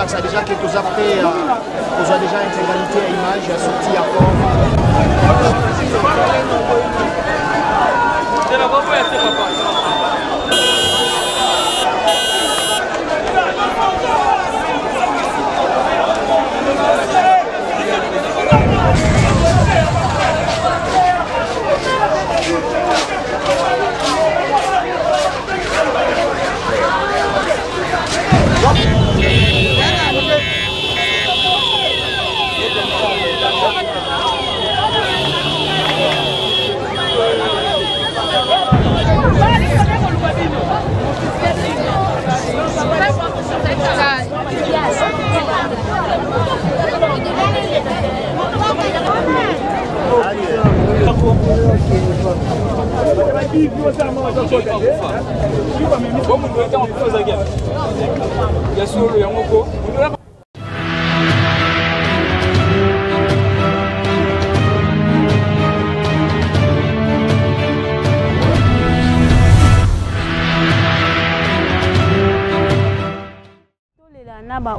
Ça déjà quelques après, on a déjà intégralité à image, à sorti à corps.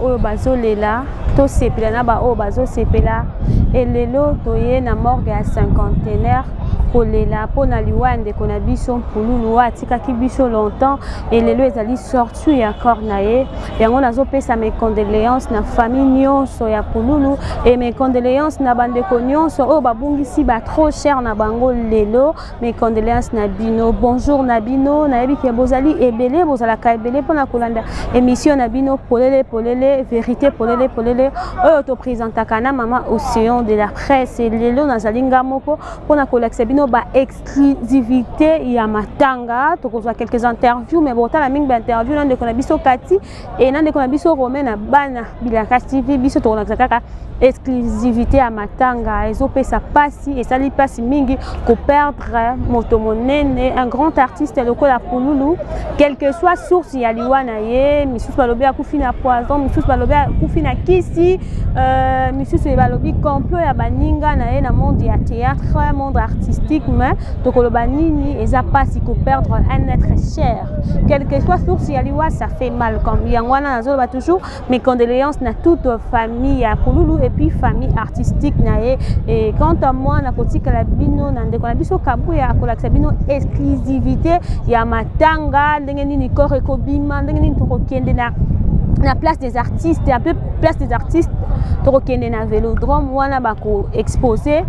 oyo bazolela to sepela na ba oyo bazosepela elelo toye na morgue ya cinquantenaire kolela pona liwa ndeko na biso mpululu atikaki biso longtemps elelo ezali sorti ya corps na ye yango nazopesa mes condoléances na famille nyonso ya pululu et mes condoléances na bandeko nyonso oyo babungisi ba trop cher na bango lelo mes condoléances na bino bonjour na bino nayebi ke bozali ebele bozalaka ebele pona kolanda émission na bino polele vérité polele oyo to présentaka na mama océan de la presse lelo nazali ngamoko pona kolakisa bino ba exclusivité ya matanga tokozwa quelques interviews mais bon tala mingi ba interview na ndeko na biso Kati et na ndeko na biso Romain na bana Bilaka TV biso tokolakisa kaka exclusivité à matanga ezopesa pasi et sali pasi mingi ko perdre moto monene un grand artiste lokola Pululu quelle que soit source ya liwana ye misusu balobi akufi na poison misusu balobi akufi na kisi misusu balobi complot ya baninga na ye na monde ya théâtre monde artistique mais tokoloba nini eza pasi ko perdre un être cher quelle que soit source ya liwa ça fait mal comme yangwana nazoloba toujours mes condoléances na toute famille ya Pululu et puis famille artistique nae et quant à moi na kotika la bino na ndeko na biso Kabuya akolakisa bino exclusivité ya matanga ndenge nini corps ekobima ndenge nini tokokende na place des artistes un peu place des artistes tokokende na Vélodrome wana bako exposer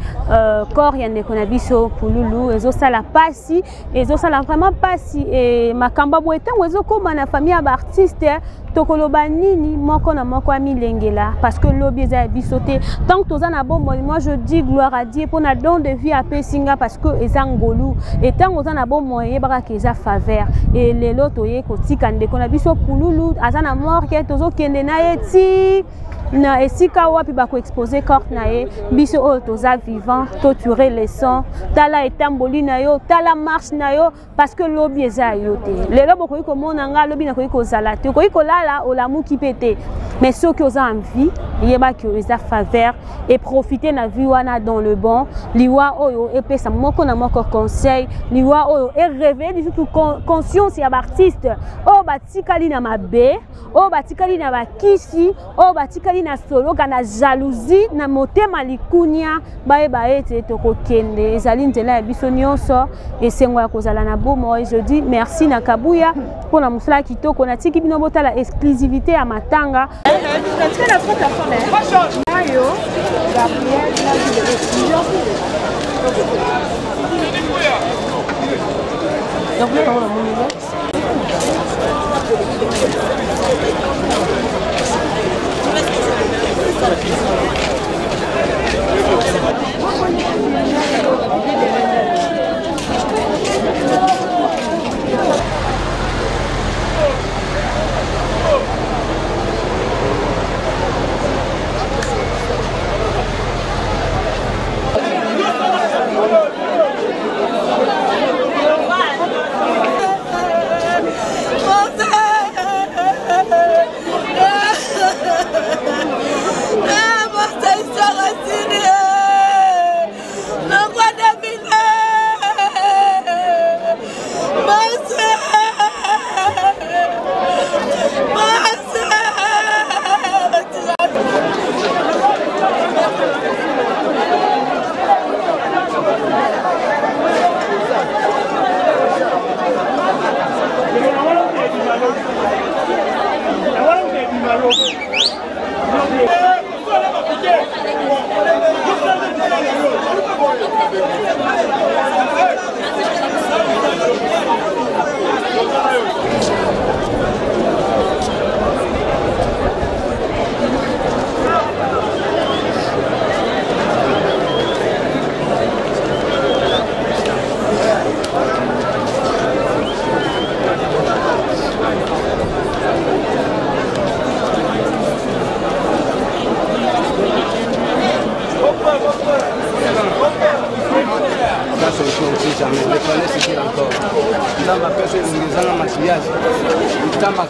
corps ya ndeko na biso Pululu ezosala pasi ezosala vraiment pasi et makamba boetango ezokoma na famille ya artiste tokoloba nini moko na moko amilengela parce que lobby eza bisoté tant que toza na bon moi je dis gloire à Dieu pour na don de vie à pesinga parce que eza ngolu et tant que toza na bon moyen baka keza faveur et lelo toye kotika ndeko na biso Pululu aza na mort ke tozo kende na yeti na esika wapi bako exposer corps na ye biso oyo toza vivant torturer les sons tala etamboli na yo tala marche na yo parce que lobby eza yo te lelo bokoyi komona nga lobby na koyi kozala te koyi kolala olamuki pete mais ceux qui ont envie yeba ki eza faveur et profiter na vie wana dans le bon liwa oyo epesa moko na moko conseil liwa oyo et réveiller surtout conscience ya artiste o batikali na mabe o batikali na bakisi o batikali na solo kana jalousie na motema likunya bayeba ete tokokende ezali nzela ya biso nyonso esengo ya kozala na bomo et je dis merci na Kabuya pour la musala kitoko na tiki bino botala exclusivité ya matanga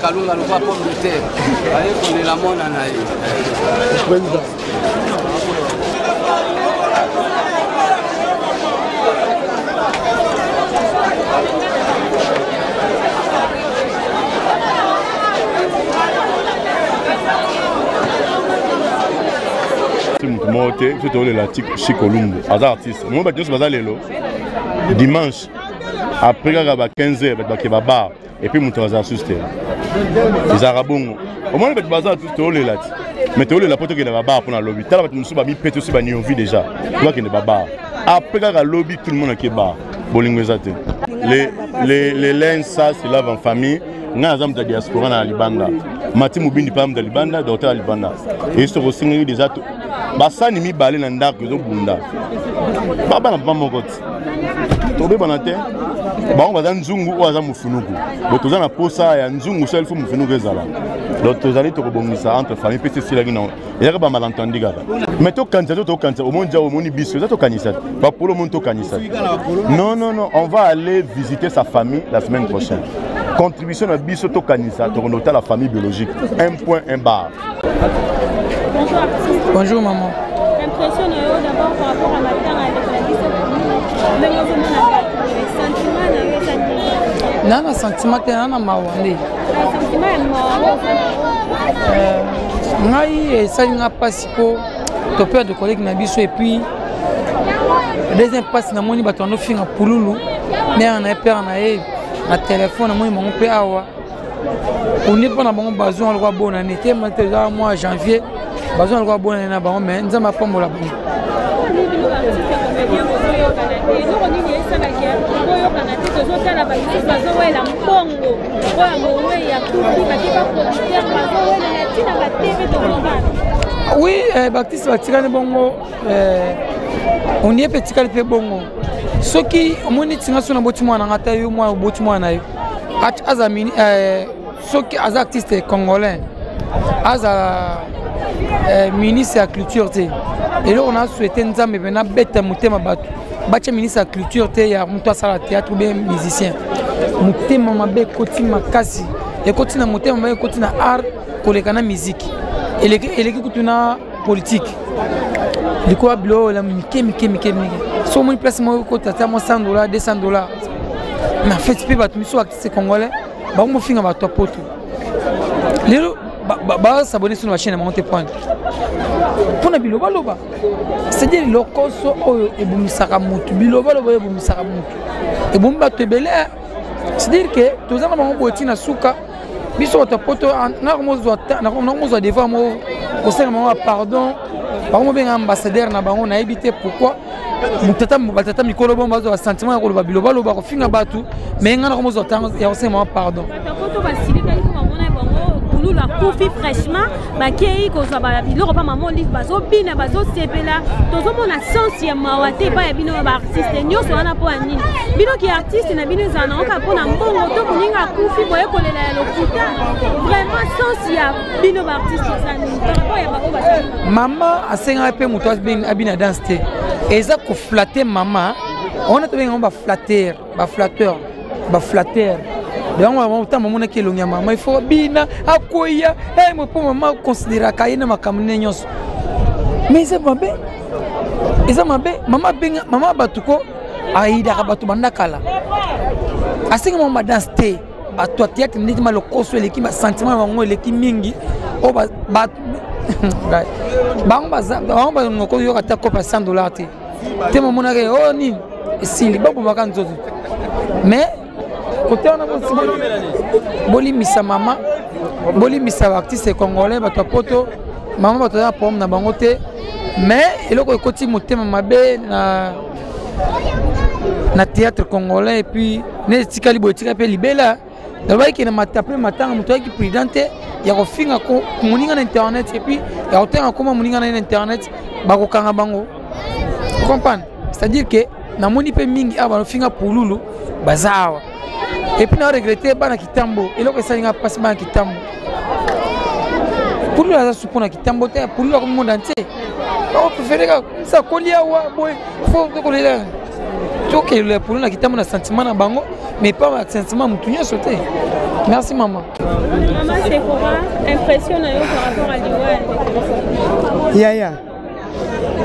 Kalunga lukwa pomme de terre. Allez, on est la mona naïe. Je suis la Chicolumbo, artiste. Moi, je suis dimanche, après 15h, je suis bar. Et puis, je suis assusté. Les Arabons. Au moins, je suis basé tout là. Mais tu es là pour que le bar pour la lobby. Tu as mis pété sur la vie déjà. Tu vois qu'il n'est pas bar. Après le lobby, tout le monde est bar. Les laines, ça, c'est là en famille. Nous avons des diaspora dans la Libanda. Mati Moubini Pam de Libanda, docteur Libanda. Et ils sont aussi des atos. Bassa ni mi balé dans ndak zo bunda. Baba na pamba mokoti. Tobe banate. Ba on va dans nzungu ou aza mufunuku. Bo toza na posa ya nzungu seul fu mufunuku ezala. Donc tozali to kobongisa entre famille petit silagi non. Il y a pas malentendu gaba. Mais to kanza au monde ja au moni biso to kanisa. Ba pour le monde to kanisa. Non, on va aller visiter sa famille la semaine prochaine. Contribution à biso to kanisa to noter la famille biologique. Un point un bar. Bonjour. Bonjour maman. Impression d'abord par rapport à ma terre avec la liste. Mais moi je sentiment na sentiment que na mawande. Ngai ça n'a pas si ko to peur de collègue na biso et puis deuxième passe na moni bato no finga pululu mais on a peur na e na téléphone moi mon pe awa on n'est pas na bon besoin le bonne année té maintenant mois janvier besoin le bonne année na bon mais nzama pombola bon oui, Baptiste Vatikane bongo on y est petit calpe bongo ce qui moni tinga sona botima na ngata yo moi botima na yo azamini ce qui az artiste congolais aza ministre de la culture et là on a souhaité nzambe bena beta mutema batu bacha ministre de la culture te ya mtu asala théâtre ou bien musicien mutema mabe koti makasi et koti na mutema mabe koti na art kolekana musique eleki kutuna politique diko bilo la mike so mon place mo ko tata mo $100 $200 mais en fait pe batu miso artiste congolais ba mo finga batu poto lelo ba s'abonner sur la chaîne monter point pour na biloba loba c'est-à-dire lokoso oyo ebumisaka mutu biloba loba ebumisaka mutu ebumba tebele c'est-à-dire que tozana bango boti na suka biso to poto na mo zo devant mo ko sala mo pardon ba mo benga ambassadeur na bango na éviter pourquoi mutata batata mikolo bomba zo sentiment ya ko biloba loba ko finga batu mais ngana ko mo zo tanga ya ko sala pardon la coufi fraîchement bakei ko za ba biloko pa maman livre bazo bina bazo sepela tozo mona sens ya mawate pa ya bino ba artiste nyoso wana po ani bino ki artiste na bino za na ka pona mbongo to kuninga coufi boye kolela ya lokuta vraiment sens ya bino ba artiste zani par rapport ya bako ba maman asenga pe muto abina danse te eza ko flatter maman on a trouvé on va flatter ba flatteur donc on m'a montré que l'on maman il faut bina akoya eh moi pour maman considérer kaina makamne nyos mais c'est mabe maman benga maman batuko aida batu bandakala asinga maman danse te bato théâtre ndi ma lokoso eleki ba sentiment bango eleki mingi o ba bango ngoko yo kata ko pa $100 te maman na ke oh ni sili babu makanzo mais côté on a boli misa maman bolimbisa ba artiste congolais bato poto mama bato ya problème na bango te mais eloko ekoti motema mabe na théâtre congolais et puis ne tikali botika pe libela d'abord qui na matape matanga moto qui présidente ya ko finga ko moninga na internet et puis ya otenga koma moninga na internet ba ko kanga bango comprendre c'est-à-dire que na moni pe mingi aba no finga pululu bazawa et puis na regretter bana kitambo eloko esalinga passe bana kitambo pour nous, pour nous, pour nous, comme monde entier. On préfère que ça colle à boy. Faut que les là. Ok, pour nous, qui t'amène un sentiment à bango, mais pas un sentiment moutonnier sauté. Merci maman. Maman, c'est quoi impressionnant par rapport à l'Iwan? Yaya.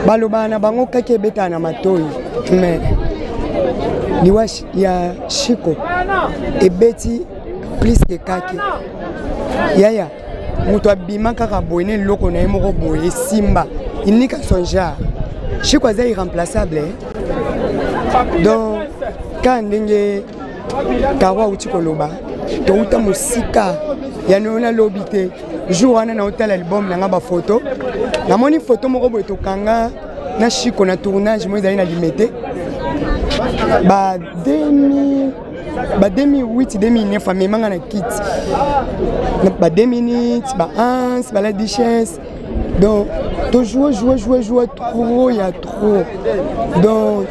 Baloba na bango kake beta na matoi. Mais liwash ya Chico et Betty plus que kake. Yaya. Muto abima kaka boyne loko na yemoko boye simba inika son genre Chico aza irremplaçable donc quand ndenge kawa uti koloba to uta musika ya nona lobité jour wana na hotel album na ba photo na moni photo moko boye to kanga na Chico na tournage mo ezali na limité ba 2008 2009 amemanga na kit ba 2 minutes ba 1 ba la duchesse donc to jouer trop il y a trop donc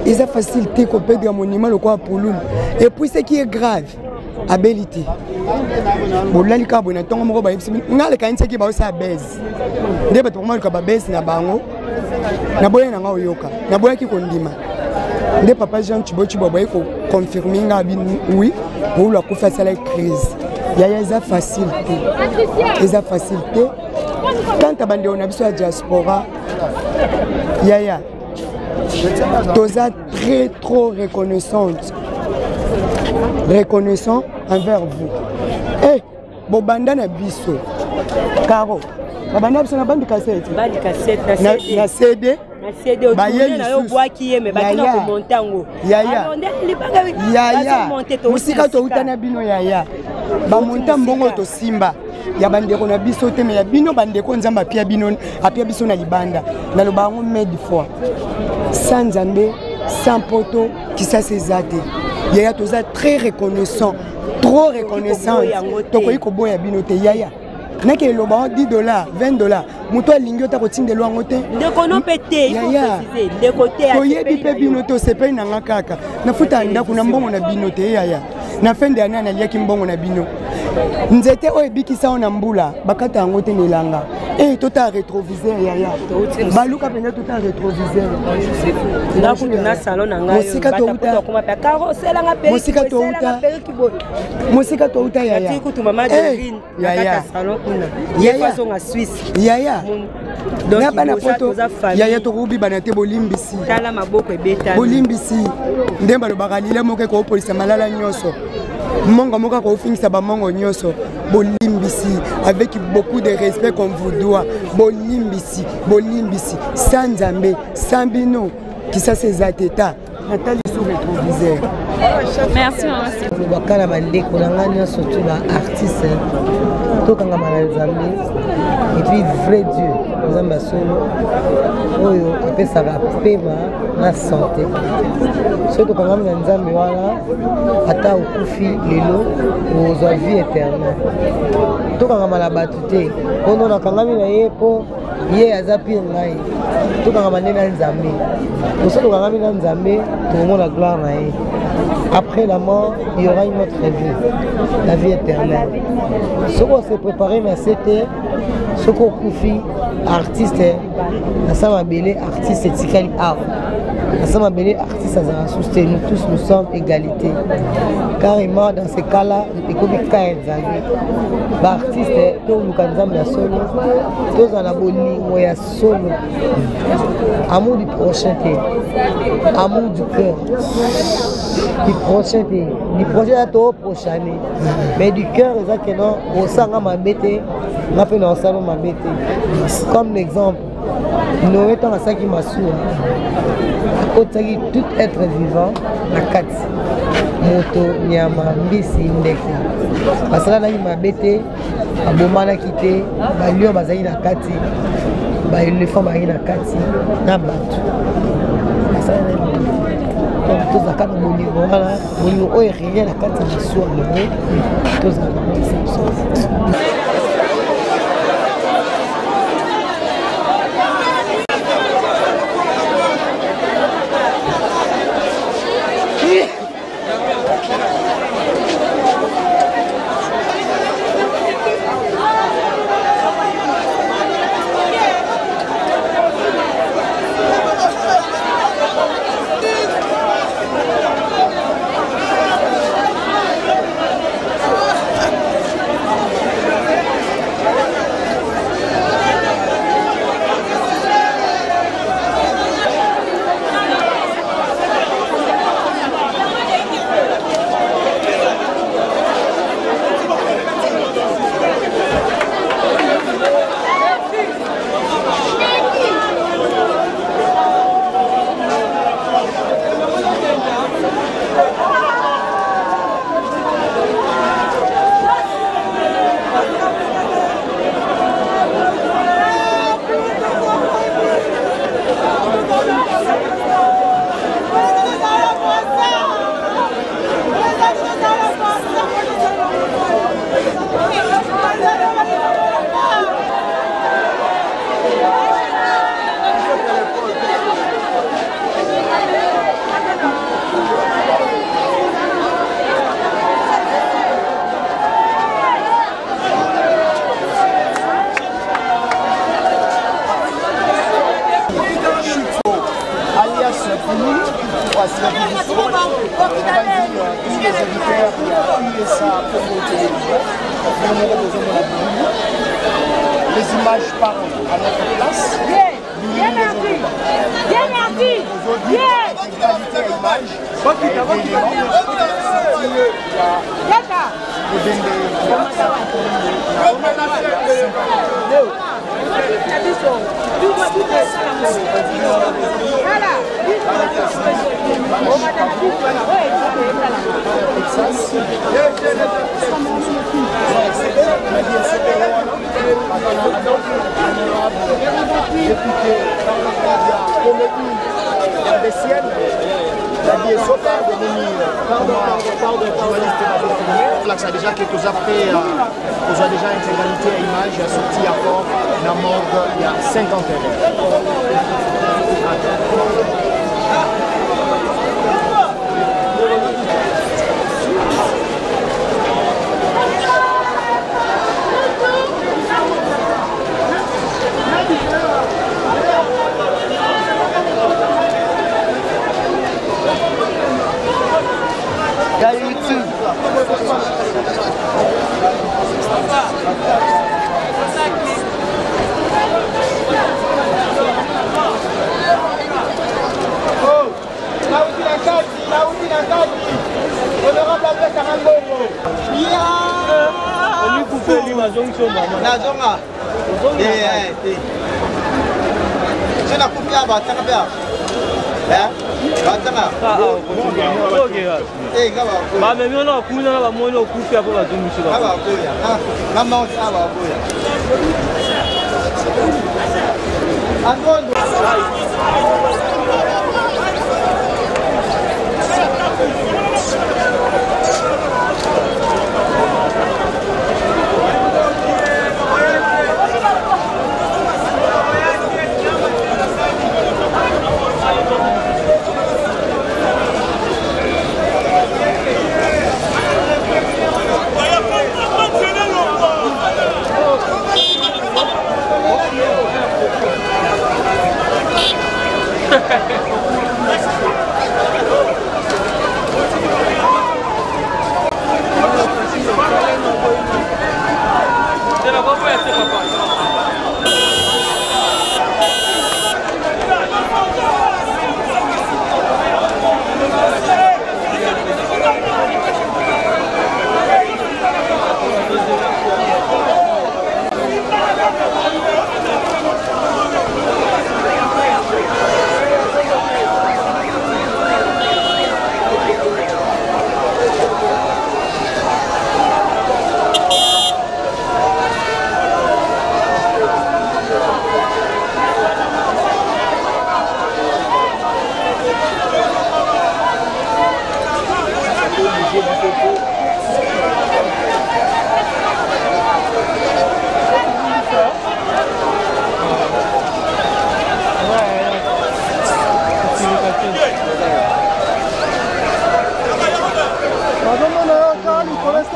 ils a facilité qu'on peut dire monument le quoi pour lui et puis ce qui est grave abilité bon là les cas bon tant mo ba ngale ka ntse ki ba sa base ndeba to mo ka ba base na bango na boye na nga oyoka na boye ki kondima nde papa Jean Chibochi boboye ko confirmer nga oui pour la faire ça la crise yaya eza facilité quand abande on a biso ya diaspora yaya toza très trop reconnaissant envers vous eh bobanda na biso Caro babanda biso na bandi cassette na CD musika to utana bino yaya ba monta mbongo to simba ya bandeko na biso te me ya bino bandeko nzamba pia bino apia biso na libanda na lo bango mede fois sans Nzambe sans poto qui ça c'est zate yaya toza très reconnaissant trop reconnaissant to ko iko boya bino te yaya nake lo ba $10 $20 muto alingi ota kotindelo yango te ndeko no pété yaya ndeko te toyebi pe bino to sepe na nga kaka nafuta ndako na mbongo na bino te yaya na fin de année analiaki mbongo na bino nzete oyo ebikisa na mbula bakata yango te nelanga tota rétroviseur yaya baluka penza tota rétroviseur ndako na salon na ngai mosika to uta mosika to uta yaya tikutu mama Dorine yaya salon kuna yaya songa Suisse yaya donc bana poto yaya to rubi bana te bolimbisi tala maboko ebeta bolimbisi ndemba lo bakalile moke ko polisa malala nyoso mongo moka ko fingisa ba mongo nyoso bolimbisi avec beaucoup de respect comme vous doit bolimbisi sans Nzambe sans bino qui ça c'est zateta Nathalie sur rétroviseur. Merci maman. Bakala bandeko nanga nyonso tu ba artiste to kanga mala Nzambe et puis vrai Dieu Nzambe solo oyo apesaka pema na santé soki okangami na Nzambe wana ata okufi lelo ozwa vie éternelle tokangama na bato te mpono nakangami na ye mpo ye aza pire ngai tokangama nde na Nzambe soki tokangami na Nzambe tokomona gloire na ye. Après la mort, il y aura une autre vie, la vie éternelle. Ce qu'on s'est préparé dans cette terre, ce qu'on confie artiste, ça m'a belé artiste et tikali art. Ça m'a belé artiste à Zanasouste, nous tous nous sommes égalité. Carrément dans ces cas-là, il faut que artiste, tout le monde a solo, tous en aboli, moi a solo. Amour du prochain, amour du cœur. Du prochain à tout prochain mais du cœur exactement au sang ma bête n'a pas dans salon ma bête comme l'exemple nous étant à ça qui m'a souri tout être vivant la 4 moto nyama mbisi ndeko basalalaki mabe te abomanaki te balion bazali na kati baelefant bazali na kati na bato basalalaki tozalaka na bolingo wana bolingo oyo erelie na kati ya masuwa bango tozala na moisaso Les images parlent à notre place. Bien merci. Ça a déjà quelques après, on a déjà intégralité à image, il a sorti encore la morgue il y a 50 ans.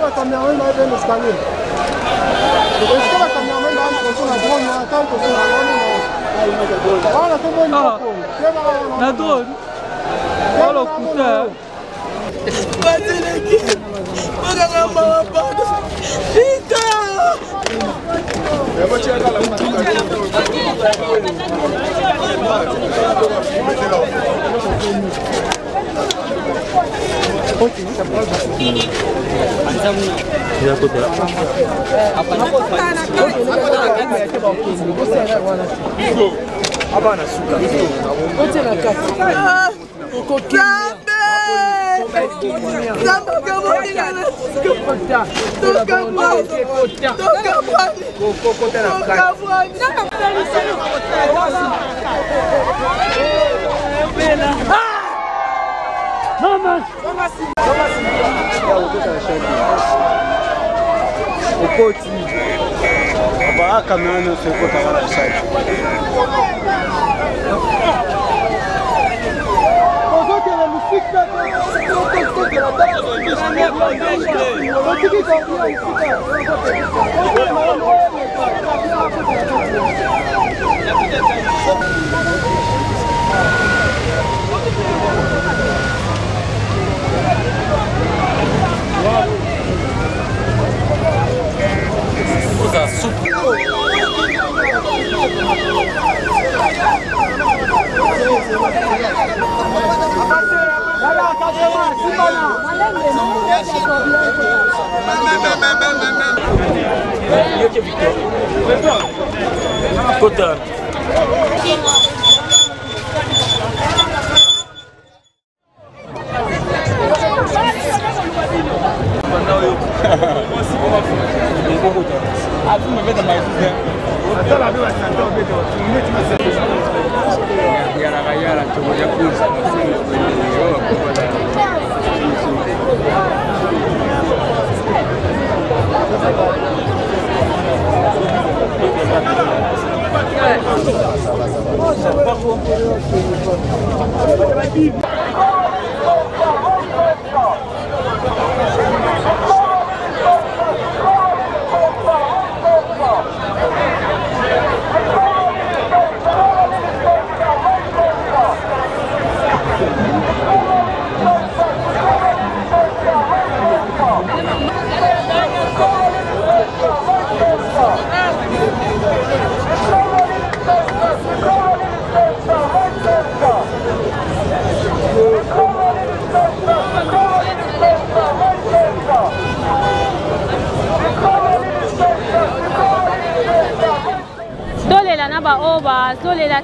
la caméraman va bien escalier. Est-ce que la caméraman va sur la drone attends que sur la drone. Ah, la drone. La drone. Oh le putain. Vas-y l'équipe.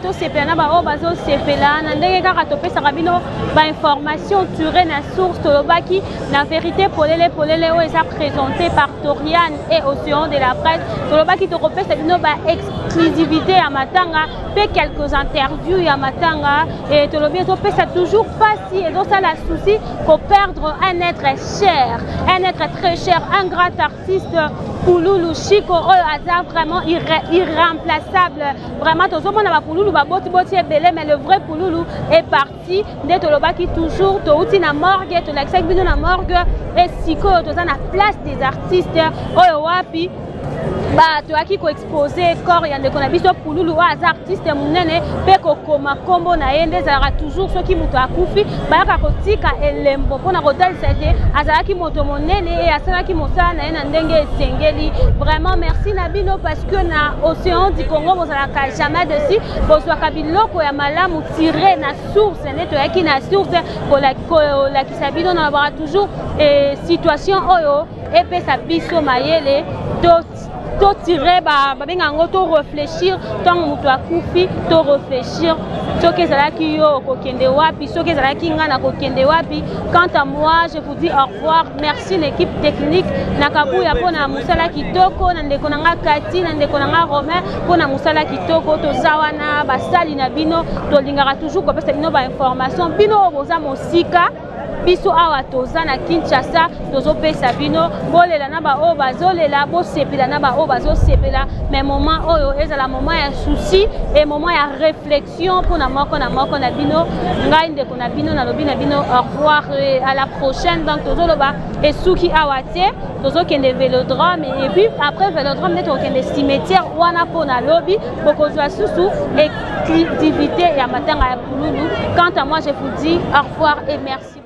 to sepela ba o bazo sepela na ndenge kaka topesa bino ba information tirée na source tolobaki na vérité polele o eza présenté par Torian et Océan de la presse tolobaki tokopesa bino ba exclusivité ya matanga pe quelques interviews ya matanga et tolobi topesa toujours pas si et donc ça la souci qu'on perdre un être cher, un être très cher, un grand artiste Pouloulou Chico aza vraiment irremplaçable. Vraiment, tout le monde a Pouloulou, boti belé, mais le vrai Pouloulou est parti. Dès Tolobaki toujours, tout na morgue, tout l'excès bino na morgue et Chico, tout ça na place des artistes. Oyo wapi. Bah, tu as qui exposé corps y a des connaissances Pouloulou as artiste munene pe ko koma kombo na yende zara toujours ceux qui muto akufi ba ka kotika elembo pona hotel c'était azaki moto monene et asala ki mosala na yena ndenge esengeli vraiment merci Nabino parce que na Océan du Congo bozala ka jamais dessus bozwa kabiloko ya malamu tiré na source neto yaki na source la kisabino na bara toujours situation oyo et pe sa biso mayele to tirer to réfléchir tant muto akufi to réfléchir soki ezalaki yo kokende wapi soki ezalaki nga na kokende wapi. Quant à moi je vous dis au revoir, merci l'équipe technique na kabuya pona musala kitoko na ndeko nanga Kati na ndeko nanga Romain pona musala kitoko tozawana basali na bino tolingaka toujours kopesa bino ba information bino boza mosika biso awa toza na Kinshasa tozopesa bino bolela na ba oyo bazolela bosepela na ba oyo bazosepela mais moment oyo ezala moment ya souci et moment ya réflexion pour na moko na bino ngai ndeko na bino nalobi na bino au revoir à la prochaine donc tozoloba esuki awa te tozokende Vélodrome et puis après Vélodrome nde tokende cimetière wana mpo na lobi bokozwa susu activité ya matanga ya pululu. Quant à moi je vous dis au revoir et merci.